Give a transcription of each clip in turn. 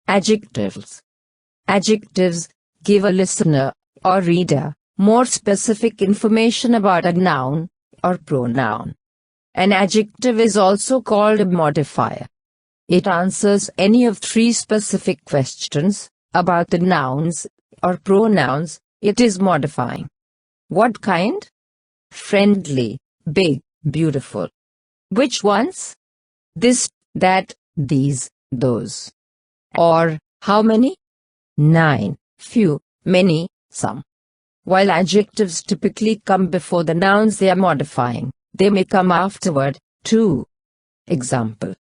Adjectives. Adjectives give a listener or reader more specific information about a noun or pronoun. An adjective is also called a modifier. It answers any of three specific questions about the nouns or pronouns it is modifying. What kind? Friendly, big, beautiful. Which ones? This, that, these, those. Or, how many? 9, few, many, some. While adjectives typically come before the nouns they are modifying, they may come afterward, too. Example.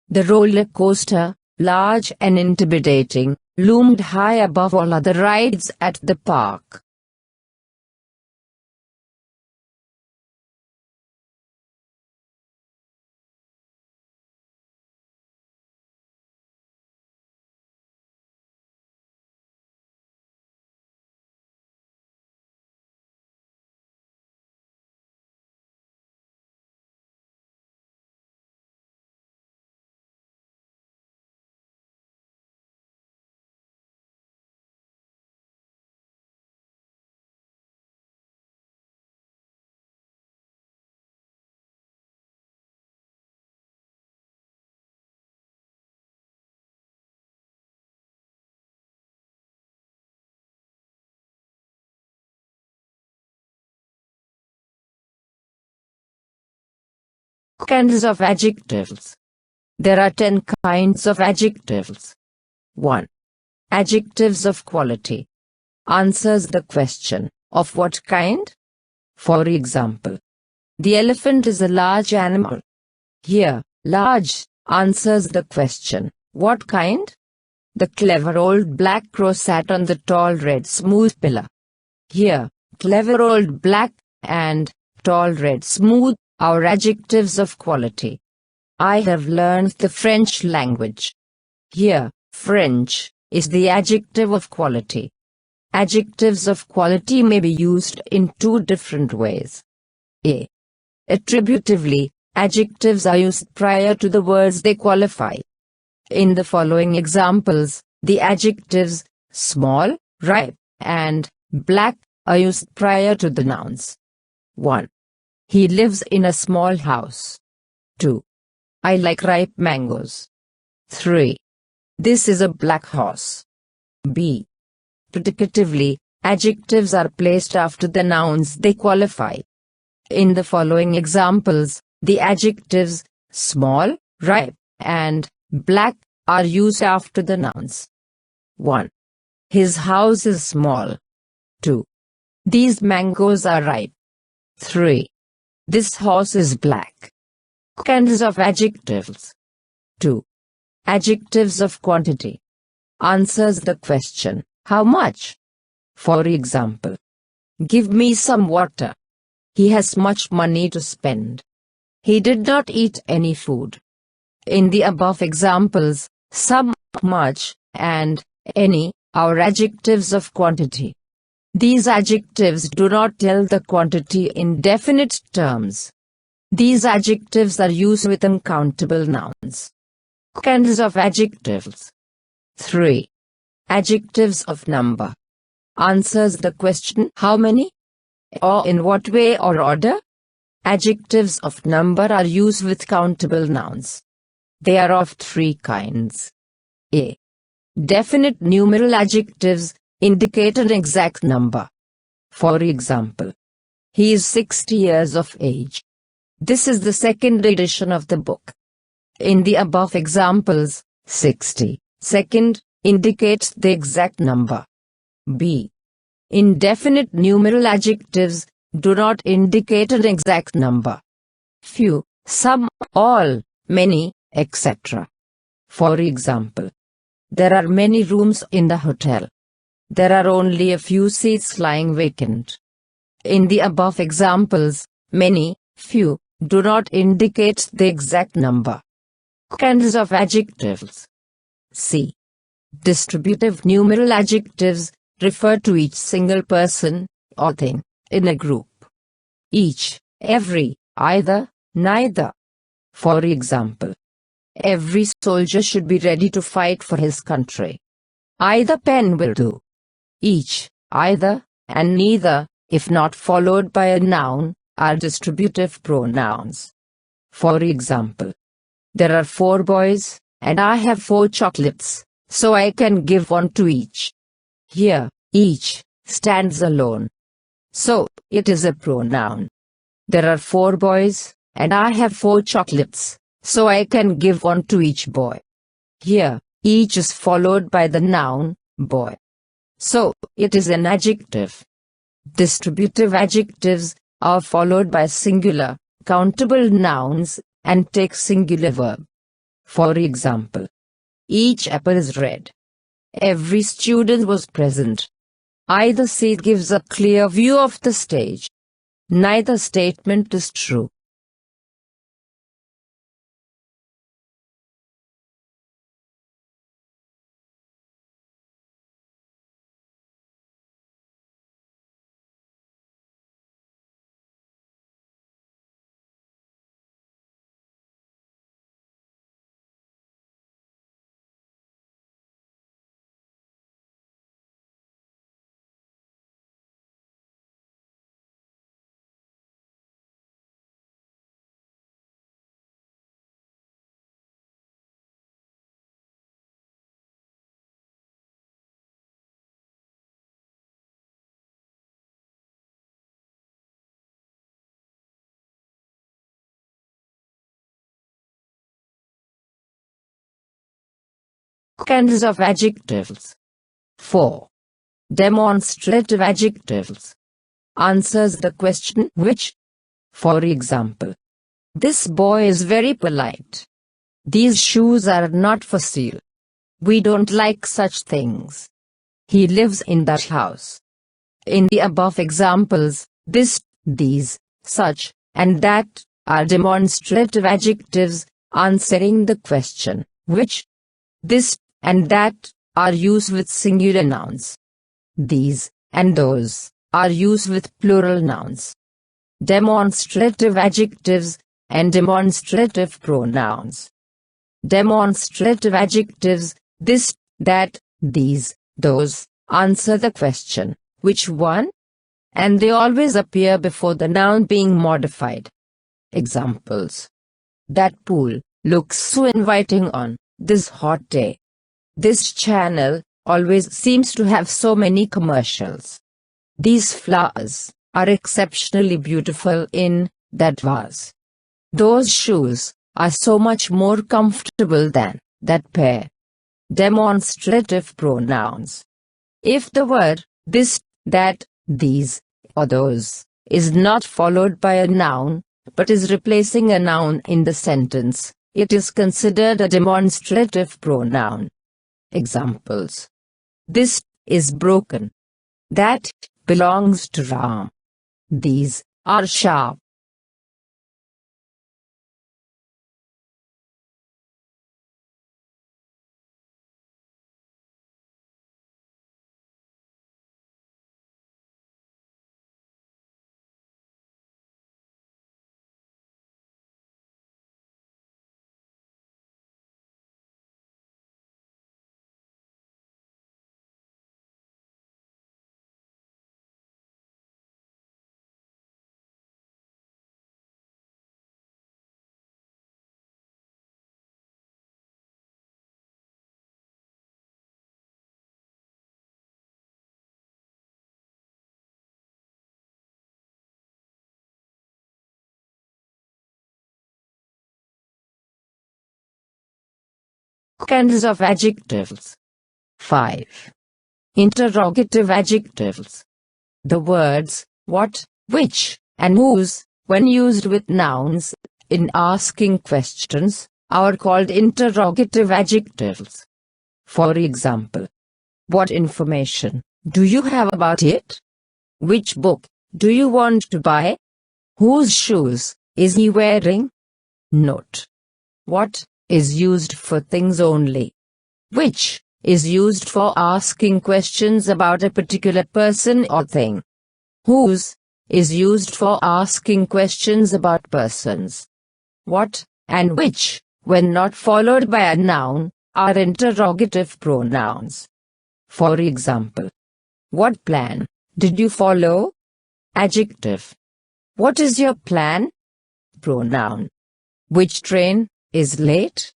The roller coaster, large and intimidating, loomed high above all other rides at the park. Kinds of adjectives. There are 10 kinds of adjectives. 1. Adjectives of quality. Answers the question, of what kind? For example, the elephant is a large animal. Here, large answers the question, what kind? The clever old black crow sat on the tall red smooth pillar. Here, clever old black and tall red smooth are adjectives of quality. I have learned the French language. Here, French is the adjective of quality. Adjectives of quality may be used in two different ways. A. Attributively, adjectives are used prior to the words they qualify. In the following examples, the adjectives small, ripe, and black are used prior to the nouns. 1. He lives in a small house. 2. I like ripe mangoes. 3. This is a black horse. B. Predicatively, adjectives are placed after the nouns they qualify. In the following examples, the adjectives small, ripe, and black are used after the nouns. 1. His house is small. 2. These mangoes are ripe. 3. This horse is black. Kinds of adjectives. 2. Adjectives of quantity. Answers the question, how much? For example, give me some water. He has much money to spend. He did not eat any food. In the above examples, some, much, and any are adjectives of quantity. These adjectives do not tell the quantity in definite terms. These adjectives are used with uncountable nouns. Kinds of adjectives. 3. Adjectives of number. Answers the question, how many? Or in what way or order? Adjectives of number are used with countable nouns. They are of three kinds. A. Definite numeral adjectives indicate an exact number. For example, he is 60 years of age. This is the second edition of the book. In the above examples, 60, second, indicates the exact number. B. Indefinite numeral adjectives do not indicate an exact number. Few, some, all, many, etc. For example, there are many rooms in the hotel. There are only a few seats lying vacant. In the above examples, many, few, do not indicate the exact number. Kinds of adjectives. C. Distributive numeral adjectives refer to each single person or thing in a group. Each, every, either, neither. For example, Every soldier should be ready to fight for his country. Either pen will do. Each, either, and neither, if not followed by a noun, are distributive pronouns. For example, there are 4 boys, and I have 4 chocolates, so I can give one to each. Here, each stands alone, so it is a pronoun. There are 4 boys, and I have 4 chocolates, so I can give one to each boy. Here, each is followed by the noun, boy, so it is an adjective. Distributive adjectives are followed by singular, countable nouns, and take singular verb. For example, each apple is red. Every student was present. Either seat gives a clear view of the stage. Neither statement is true. Kinds of adjectives. 4. Demonstrative adjectives. Answers the question which. For example, this boy is very polite. These shoes are not for sale. We don't like such things. He lives in that house. In the above examples, this, these, such, and that are demonstrative adjectives answering the question which. This and that are used with singular nouns. These and those are used with plural nouns. Demonstrative adjectives and demonstrative pronouns. Demonstrative adjectives, this, that, these, those, answer the question, which one? And they always appear before the noun being modified. Examples. That pool looks so inviting on this hot day. This channel always seems to have so many commercials. These flowers are exceptionally beautiful in that vase. Those shoes are so much more comfortable than that pair. Demonstrative pronouns. If the word this, that, these, or those is not followed by a noun, but is replacing a noun in the sentence, it is considered a demonstrative pronoun. Examples. This is broken. That belongs to Ram. These are sharp. Kinds of adjectives. 5. Interrogative adjectives. The words what, which, and whose, when used with nouns, in asking questions, are called interrogative adjectives. For example, what information do you have about it? Which book do you want to buy? Whose shoes is he wearing? Note. What is used for things only. Which is used for asking questions about a particular person or thing. Whose is used for asking questions about persons. What and which when not followed by a noun, are interrogative pronouns. For example, what plan did you follow? Adjective. What is your plan? Pronoun. Which train is late?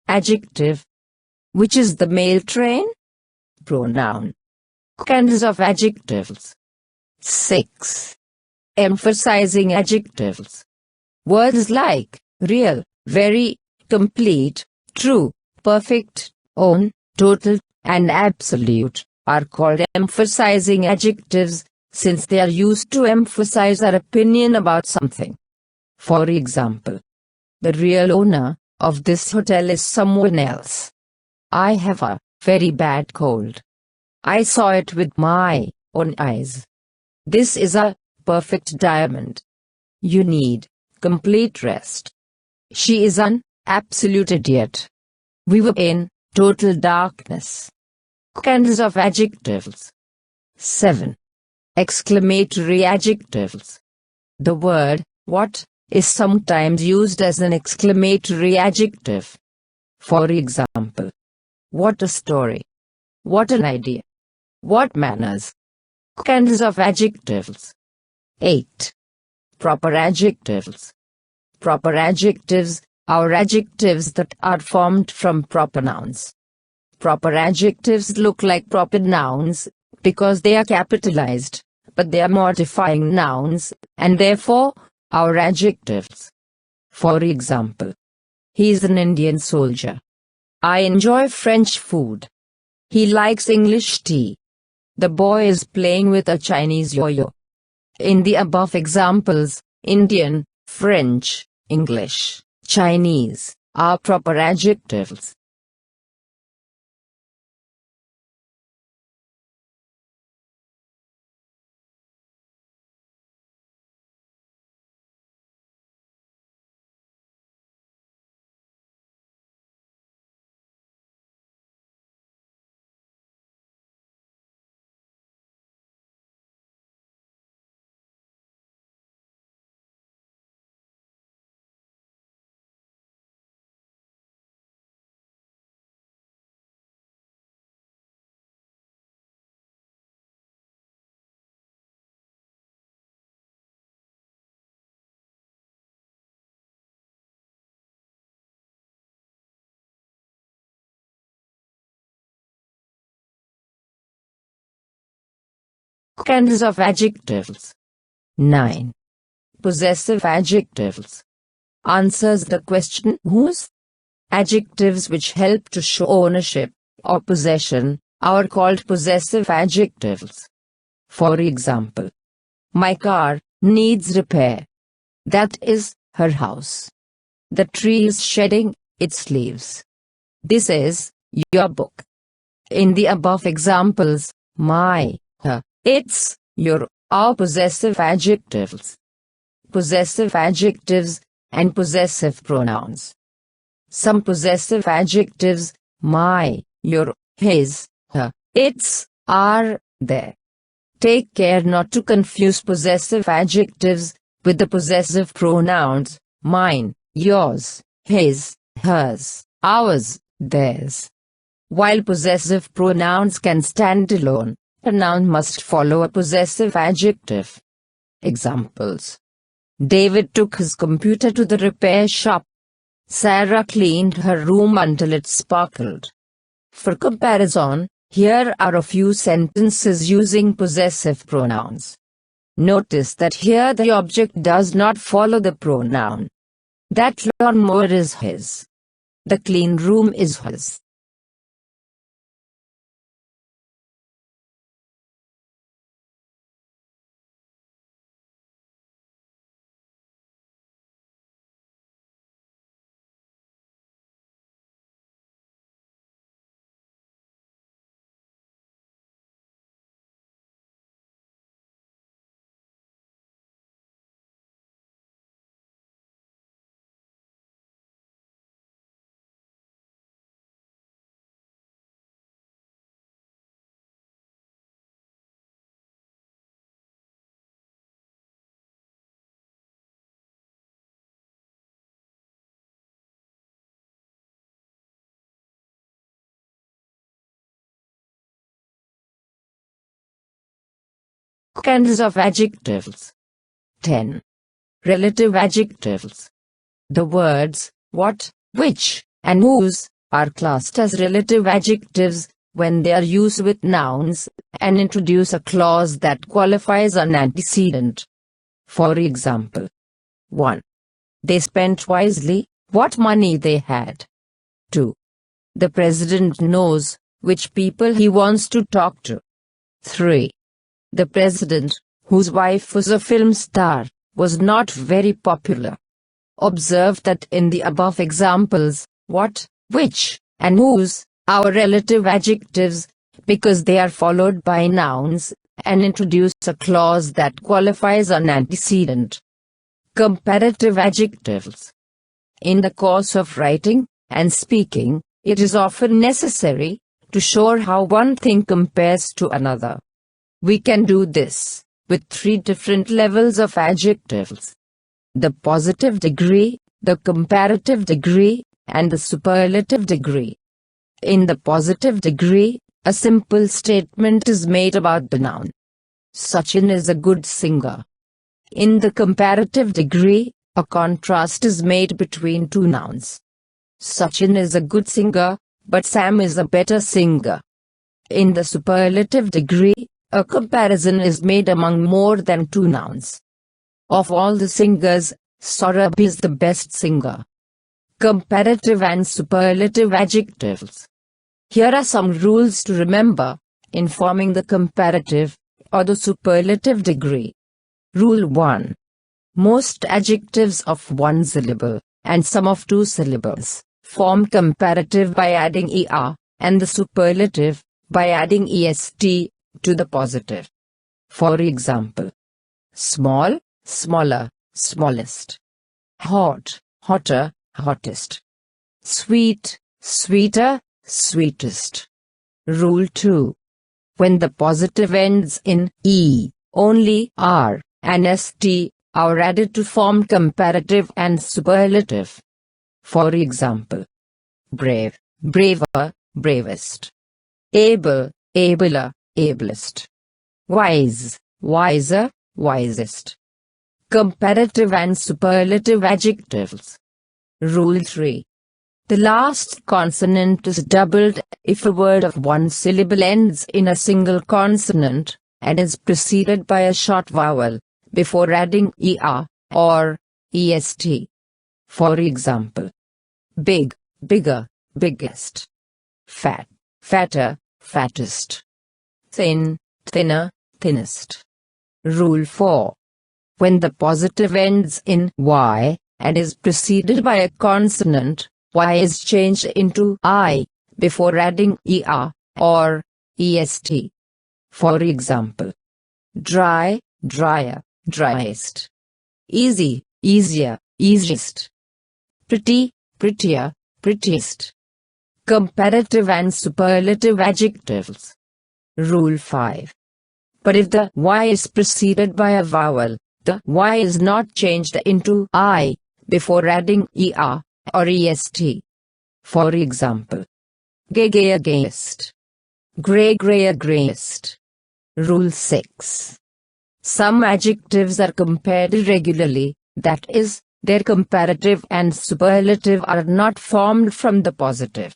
Adjective. Which is the mail train? Pronoun. Kinds of adjectives. 6. Emphasizing adjectives. Words like real, very, complete, true, perfect, own, total, and absolute are called emphasizing adjectives, since they are used to emphasize our opinion about something. For example, the real owner of this hotel is someone else. I have a very bad cold. I saw it with my own eyes. This is a perfect diamond. You need complete rest. She is an absolute idiot. We were in total darkness. Kinds of adjectives. 7. Exclamatory adjectives. The word what is sometimes used as an exclamatory adjective. For example, what a story. What an idea. What manners. Kinds of adjectives. 8. Proper adjectives. Proper adjectives are adjectives that are formed from proper nouns. Proper adjectives look like proper nouns because they are capitalized, but they are modifying nouns, and therefore are adjectives. For example, he is an Indian soldier. I enjoy French food. He likes English tea. The boy is playing with a Chinese yo-yo. In the above examples, Indian, French, English, Chinese are proper adjectives. Kinds of adjectives. 9. Possessive adjectives. Answers the question whose. Adjectives which help to show ownership or possession are called possessive adjectives. For example, my car needs repair. That is her house. The tree is shedding its leaves. This is your book. In the above examples, my, her, its, your are possessive adjectives. Possessive adjectives and possessive pronouns. Some possessive adjectives, my, your, his, her, its, are there. Take care not to confuse possessive adjectives with the possessive pronouns, mine, yours, his, hers, ours, theirs. While possessive pronouns can stand alone, a noun must follow a possessive adjective. Examples. David took his computer to the repair shop. Sarah cleaned her room until it sparkled. For comparison, here are a few sentences using possessive pronouns. Notice that here the object does not follow the pronoun. That lawnmower is his. The clean room is hers. Kinds of adjectives. 10. Relative adjectives. The words what, which, and whose are classed as relative adjectives when they are used with nouns and introduce a clause that qualifies an antecedent. For example, 1. They spent wisely what money they had. 2. The president knows which people he wants to talk to. 3. The president, whose wife was a film star, was not very popular. Observe that in the above examples, what, which, and whose are relative adjectives because they are followed by nouns and introduce a clause that qualifies an antecedent. Comparative adjectives. In the course of writing and speaking, it is often necessary to show how one thing compares to another. We can do this with 3 different levels of adjectives: the positive degree, the comparative degree, and the superlative degree. In the positive degree, a simple statement is made about the noun. Sachin is a good singer. In the comparative degree, a contrast is made between 2 nouns. Sachin is a good singer, but Sam is a better singer. In the superlative degree, a comparison is made among more than 2 nouns. Of all the singers, Saurabh is the best singer. Comparative and superlative adjectives. Here are some rules to remember in forming the comparative or the superlative degree. Rule 1. Most adjectives of 1 syllable and some of 2 syllables form comparative by adding er, and the superlative by adding est to the positive. For example, small, smaller, smallest. Hot, hotter, hottest. Sweet, sweeter, sweetest. Rule 2. When the positive ends in e, only r and st are added to form comparative and superlative. For example, brave, braver, bravest. Able, abler, ablest. Wise, wiser, wisest. Comparative and superlative adjectives. Rule 3. The last consonant is doubled if a word of 1 syllable ends in a single consonant and is preceded by a short vowel before adding er or est. For example, big, bigger, biggest. Fat, fatter, fattest. Thin, thinner, thinnest. Rule 4. When the positive ends in y and is preceded by a consonant, y is changed into I before adding er or est. For example, dry, drier, driest. Easy, easier, easiest. Pretty, prettier, prettiest. Comparative and superlative adjectives. Rule 5. But if the y is preceded by a vowel, the y is not changed into I before adding er or est. For example, gay, gayer, gayest. Gray, grayer, grayest. Rule 6. Some adjectives are compared irregularly, that is, their comparative and superlative are not formed from the positive.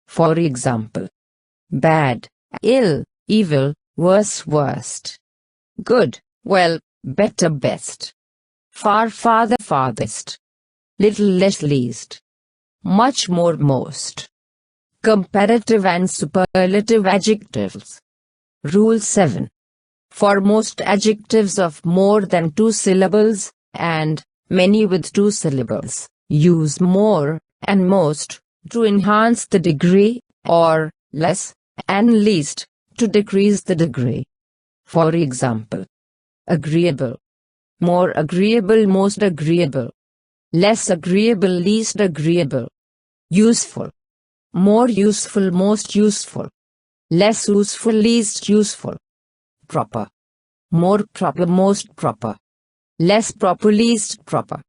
For example, bad, ill, evil, worse, worst. Good, well, better, best. Far, farther, farthest. Little, less, least. Much more, most. Comparative and superlative adjectives. Rule 7. For most adjectives of more than 2 syllables, and many with 2 syllables, use more and most to enhance the degree, or less and least to decrease the degree. For example, agreeable, more agreeable, most agreeable. Less agreeable, least agreeable. Useful, more useful, most useful. Less useful, least useful. Proper, more proper, most proper. Less proper, least proper.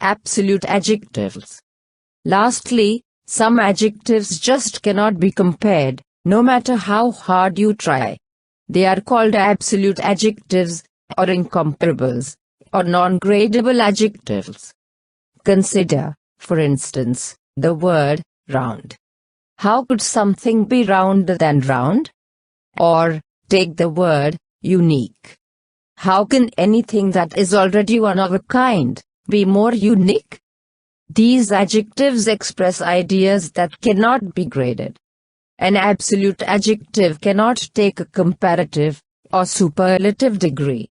absolute adjectives. Lastly, some adjectives just cannot be compared, no matter how hard you try. They are called absolute adjectives, or incomparables, or non-gradable adjectives. Consider, for instance, the word round. How could something be rounder than round? Or, take the word unique. How can anything that is already one of a kind be more unique? These adjectives express ideas that cannot be graded. An absolute adjective cannot take a comparative or superlative degree.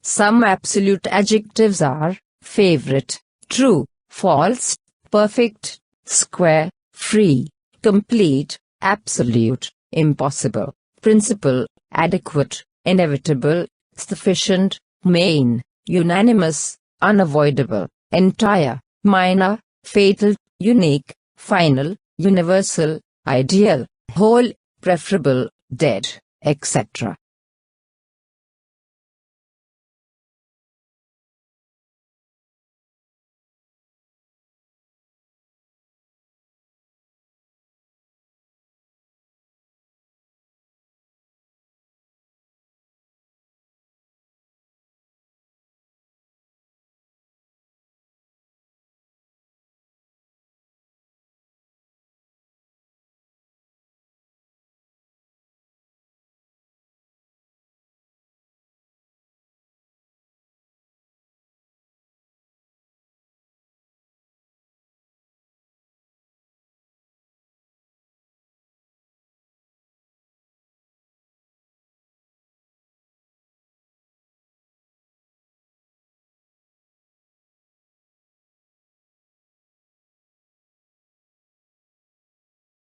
Some absolute adjectives are favorite, true, false, perfect, square, free, complete, absolute, impossible, principal, adequate, inevitable, sufficient, main, unanimous, unavoidable, entire, minor, fatal, unique, final, universal, ideal, whole, preferable, dead, etc.